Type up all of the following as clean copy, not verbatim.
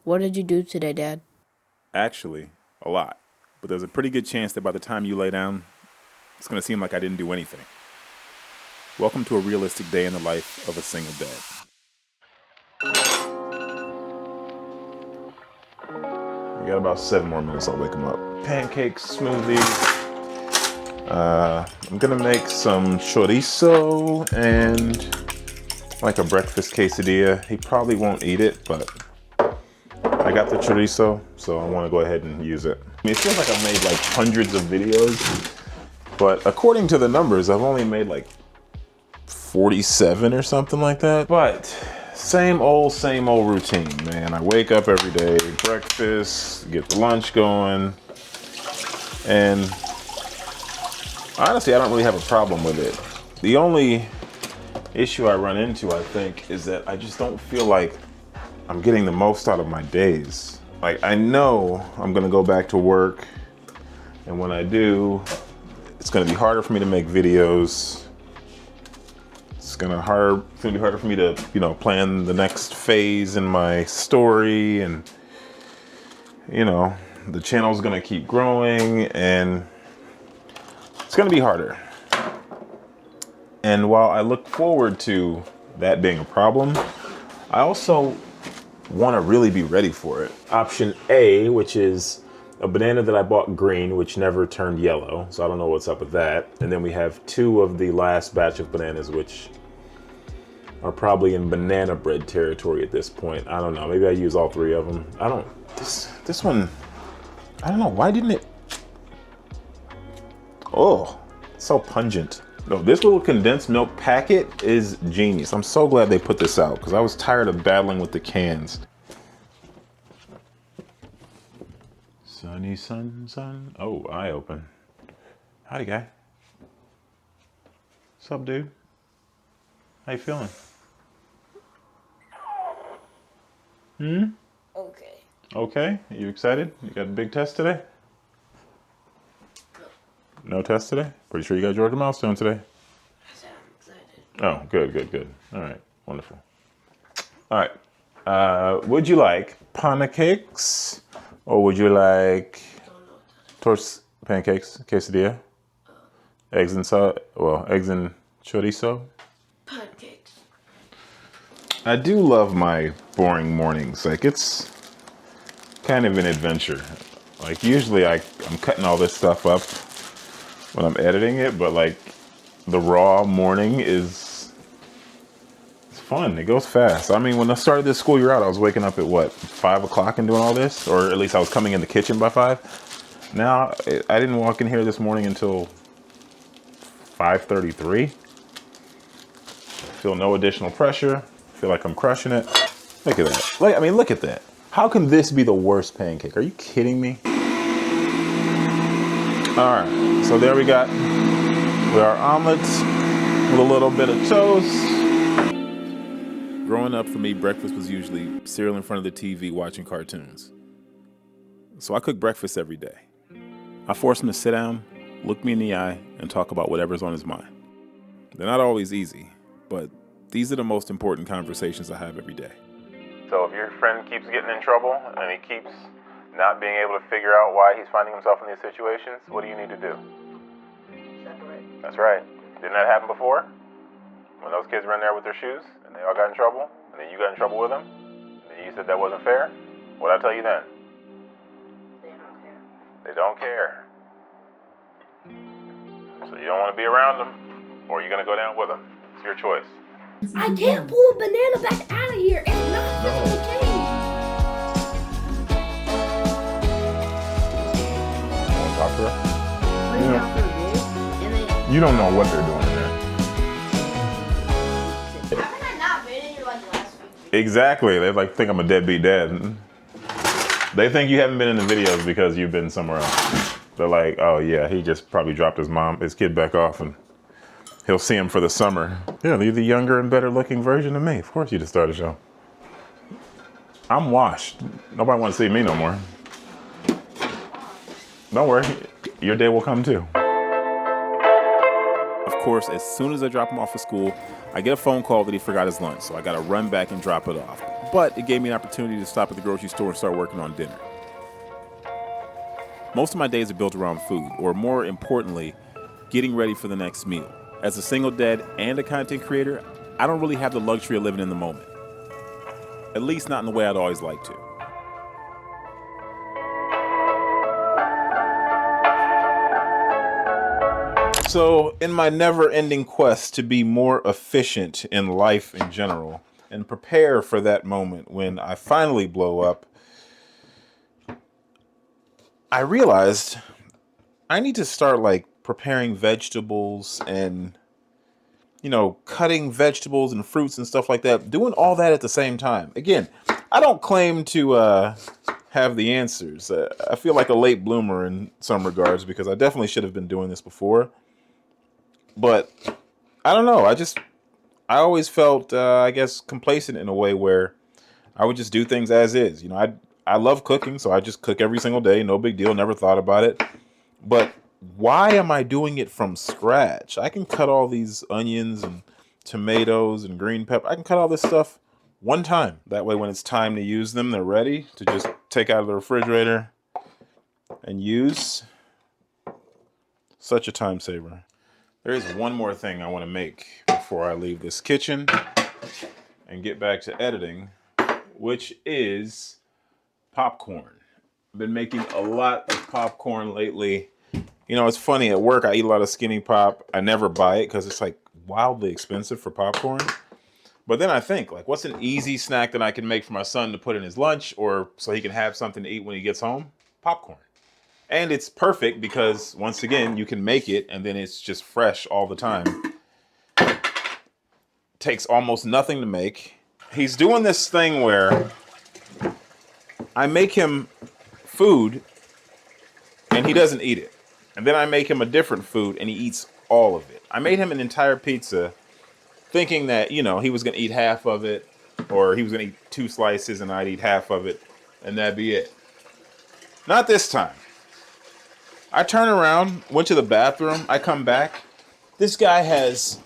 What did you do today, Dad? Actually, a lot. But there's a pretty good chance that by the time you lay down, it's going to seem like I didn't do anything. Welcome to a realistic day in the life of a single dad. We got about 7 more minutes, I'll wake him up. Pancakes, smoothie. I'm gonna make some chorizo and like a breakfast quesadilla. He probably won't eat it, but I got the chorizo, so I want to go ahead and use it. I mean, it feels like I've made like hundreds of videos, but according to the numbers, I've only made like 47 or something like that. But same old routine, man. I wake up every day, breakfast, get the lunch going, and honestly, I don't really have a problem with it. The only issue I run into, I think, is that I just don't feel like I'm getting the most out of my days. Like, I know I'm gonna go back to work, and when I do, it's gonna be harder for me to make videos. It's gonna be harder for me to, plan the next phase in my story, and, the channel's gonna keep growing, and it's gonna be harder. And while I look forward to that being a problem, I also want to really be ready for it. Option A, which is a banana that I bought green, which never turned yellow, so I don't know what's up with that. And then we have 2 of the last batch of bananas, which are probably in banana bread territory at this point. I don't know, maybe I use all 3 of them. This one, I don't know, why didn't it? Oh, it's so pungent. No, this little condensed milk packet is genius. I'm so glad they put this out because I was tired of battling with the cans. Sunny sun. Oh, eye open. Howdy, guy. What's up, dude? How you feeling? Okay. Okay. You excited? You got a big test today? No test today? Pretty sure you got a Georgia milestone today. I said I'm excited. Oh, good. All right, wonderful. All right, would you like pancakes or would you like pancakes, quesadilla, eggs and chorizo? Pancakes. I do love my boring mornings. Like, it's kind of an adventure. Like, usually I'm cutting all this stuff up when I'm editing it, but like the raw morning is fun. It goes fast. I mean, when I started this school year out, I was waking up at what, 5 o'clock and doing all this, or at least I was coming in the kitchen by 5. Now I didn't walk in here this morning until 5:33. Feel no additional pressure. Feel like I'm crushing it. Look at that. Look at that. How can this be the worst pancake? Are you kidding me? All right, so there we got our omelets with a little bit of toast. Growing up, for me, breakfast was usually cereal in front of the TV watching cartoons. So I cook breakfast every day. I force him to sit down, look me in the eye, and talk about whatever's on his mind. They're not always easy, but these are the most important conversations I have every day. So if your friend keeps getting in trouble and he keeps not being able to figure out why he's finding himself in these situations, what do you need to do? Separate. That's right. Didn't that happen before? When those kids were in there with their shoes and they all got in trouble, and then you got in trouble with them, and then you said that wasn't fair? What'd I tell you then? They don't care. They don't care. So you don't want to be around them, or you're going to go down with them. It's your choice. I can't pull a banana back out of here. It's not okay. Talk to her. Put it out for a bit, and then You don't know what they're doing in there. haven't I not been in here like the last few weeks? Exactly. They think I'm a deadbeat dad. They think you haven't been in the videos because you've been somewhere else. They're like, oh yeah, he just probably dropped his kid back off and he'll see him for the summer. Yeah, they're the younger and better looking version of me. Of course you just started a show. I'm washed. Nobody wants to see me no more. Don't worry, your day will come too. Of course, as soon as I drop him off at school, I get a phone call that he forgot his lunch, so I gotta run back and drop it off. but it gave me an opportunity to stop at the grocery store and start working on dinner. Most of my days are built around food, or more importantly, getting ready for the next meal. As a single dad and a content creator, I don't really have the luxury of living in the moment. At least not in the way I'd always like to. So, in my never-ending quest to be more efficient in life in general and prepare for that moment when I finally blow up, I realized I need to start like preparing vegetables and, cutting vegetables and fruits and stuff like that, doing all that at the same time. Again, I don't claim to have the answers. I feel like a late bloomer in some regards because I definitely should have been doing this before. But I don't know. I always felt, complacent in a way where I would just do things as is. I love cooking, so I just cook every single day. No big deal. Never thought about it. But why am I doing it from scratch? I can cut all these onions and tomatoes and green pepper. I can cut all this stuff one time. That way, when it's time to use them, they're ready to just take out of the refrigerator and use. Such a time saver. There is one more thing I want to make before I leave this kitchen and get back to editing, which is popcorn. I've been making a lot of popcorn lately. It's funny, at work I eat a lot of Skinny Pop. I never buy it because it's like wildly expensive for popcorn. But then I think, like, what's an easy snack that I can make for my son to put in his lunch or so he can have something to eat when he gets home? Popcorn. And it's perfect because, once again, you can make it and then it's just fresh all the time. Takes almost nothing to make. He's doing this thing where I make him food and he doesn't eat it. And then I make him a different food and he eats all of it. I made him an entire pizza thinking that, he was going to eat half of it, or he was going to eat 2 slices and I'd eat half of it and that'd be it. Not this time. I turn around, went to the bathroom, I come back. This guy has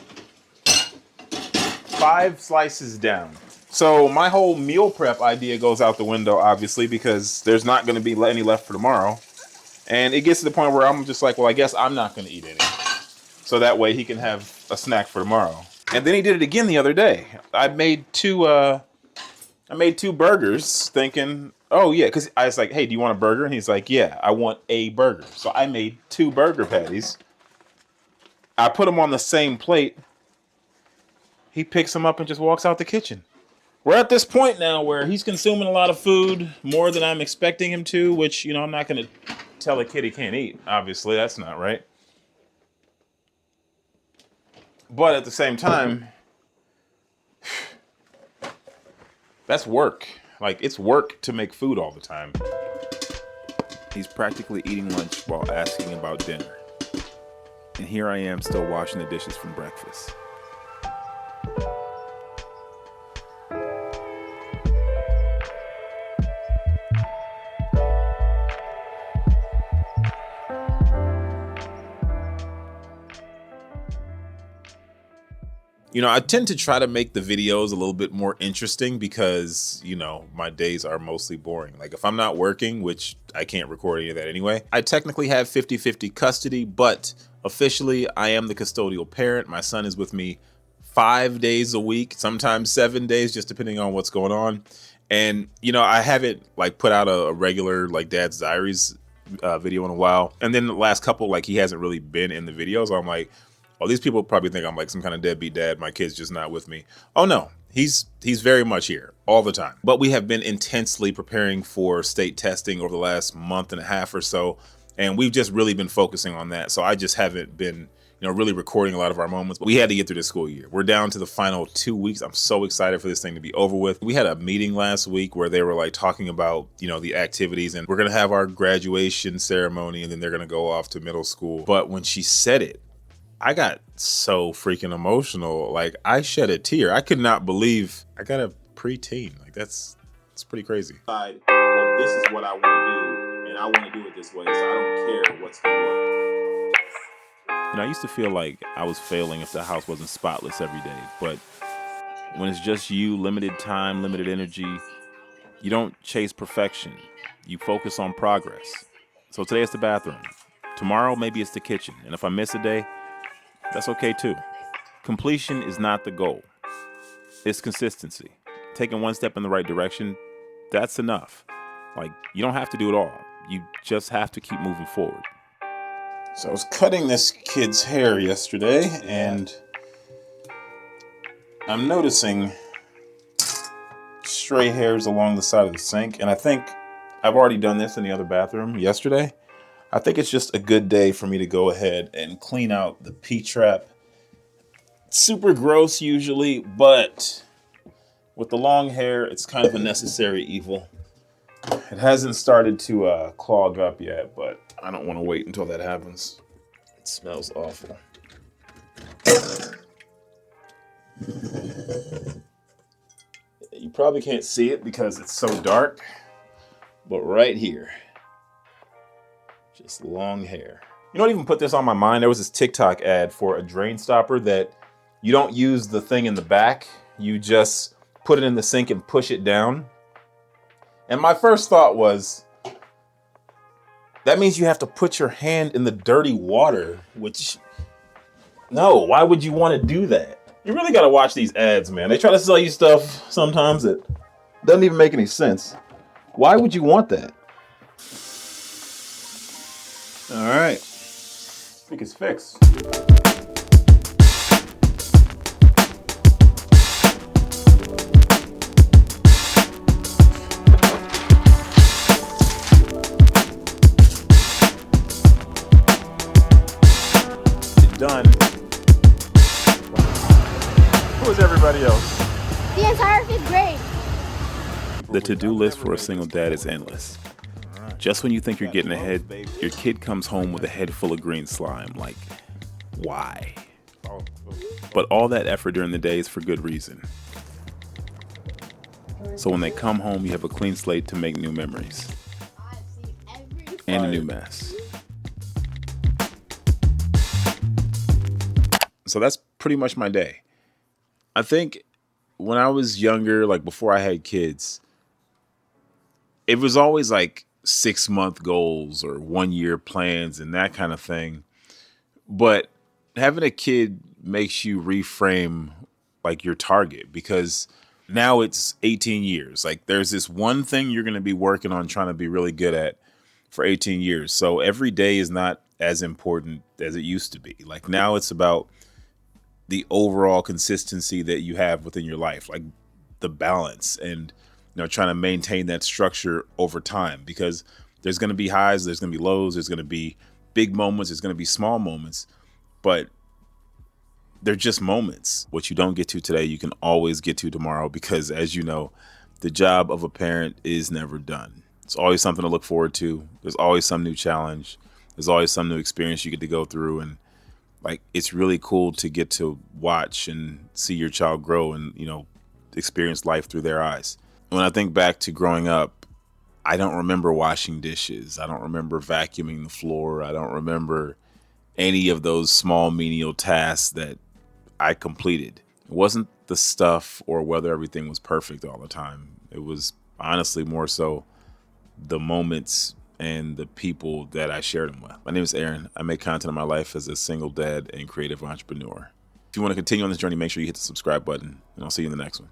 5 slices down. So my whole meal prep idea goes out the window, obviously, because there's not going to be any left for tomorrow. And it gets to the point where I'm just like, well, I guess I'm not going to eat any. So that way he can have a snack for tomorrow. And then he did it again the other day. I made two burgers thinking, oh yeah, because I was like, hey, do you want a burger? And he's like, yeah, I want a burger. So I made 2 burger patties. I put them on the same plate. He picks them up and just walks out the kitchen. We're at this point now where he's consuming a lot of food, more than I'm expecting him to, which, I'm not going to tell a kid he can't eat. Obviously, that's not right. But at the same time, that's work. Like, it's work to make food all the time. He's practically eating lunch while asking about dinner. And here I am still washing the dishes from breakfast. I tend to try to make the videos a little bit more interesting because, my days are mostly boring. Like, if I'm not working, which I can't record any of that anyway, I technically have 50-50 custody, but officially I am the custodial parent. My son is with me 5 days a week, sometimes 7 days, just depending on what's going on. And, I haven't put out a regular Dad's Diaries video in a while. And then the last couple, he hasn't really been in the videos. So I'm like, oh, these people probably think I'm some kind of deadbeat dad. My kid's just not with me. Oh no, he's very much here all the time. But we have been intensely preparing for state testing over the last month and a half or so. And we've just really been focusing on that. So I just haven't been, really recording a lot of our moments. But we had to get through the school year. We're down to the final 2 weeks. I'm so excited for this thing to be over with. We had a meeting last week where they were talking about, the activities, and we're going to have our graduation ceremony and then they're going to go off to middle school. But when she said it, I got so freaking emotional. I shed a tear. I could not believe I got a preteen. It's pretty crazy. Well, this is what I want to do, and I want to do it this way, so I don't care what's going to work. I used to feel like I was failing if the house wasn't spotless every day, but when it's just you, limited time, limited energy, you don't chase perfection. You focus on progress. So today it's the bathroom. Tomorrow, maybe it's the kitchen. And if I miss a day, that's okay too. Completion is not the goal. It's consistency. Taking one step in the right direction, that's enough. Like, you don't have to do it all. You just have to keep moving forward. So I was cutting this kid's hair yesterday, and I'm noticing stray hairs along the side of the sink. And I think I've already done this in the other bathroom yesterday. I think it's just a good day for me to go ahead and clean out the P-trap. It's super gross usually, but with the long hair, it's kind of a necessary evil. It hasn't started to clog up yet, but I don't want to wait until that happens. It smells awful. You probably can't see it because it's so dark, but right here, just long hair. You know what even put this on my mind? There was this TikTok ad for a drain stopper that you don't use the thing in the back. You just put it in the sink and push it down. And my first thought was, that means you have to put your hand in the dirty water, which, no, why would you want to do that? You really got to watch these ads, man. They try to sell you stuff sometimes that doesn't even make any sense. Why would you want that? All right. I think it's fixed. Done. Who is everybody else? The entire 5th grade. The to-do list for a single dad is endless. Just when you think you're getting ahead, your kid comes home with a head full of green slime. Like, why? But all that effort during the day is for good reason. So when they come home, you have a clean slate to make new memories. And a new mess. So that's pretty much my day. I think when I was younger, like before I had kids, it was always like 6-month goals or 1-year plans and that kind of thing. But having a kid makes you reframe like your target, because now it's 18 years. Like there's this one thing you're going to be working on trying to be really good at for 18 years. So every day is not as important as it used to be. Like now it's about the overall consistency that you have within your life, like the balance and, you know, trying to maintain that structure over time, because there's going to be highs, there's going to be lows, there's going to be big moments, there's going to be small moments, but they're just moments. What you don't get to today, you can always get to tomorrow, because as you know, the job of a parent is never done. It's always something to look forward to. There's always some new challenge. There's always some new experience you get to go through. And like, it's really cool to get to watch and see your child grow and, you know, experience life through their eyes. When I think back to growing up, I don't remember washing dishes. I don't remember vacuuming the floor. I don't remember any of those small menial tasks that I completed. It wasn't the stuff or whether everything was perfect all the time. It was honestly more so the moments and the people that I shared them with. My name is Aaron. I make content in my life as a single dad and creative entrepreneur. If you want to continue on this journey, make sure you hit the subscribe button, and I'll see you in the next one.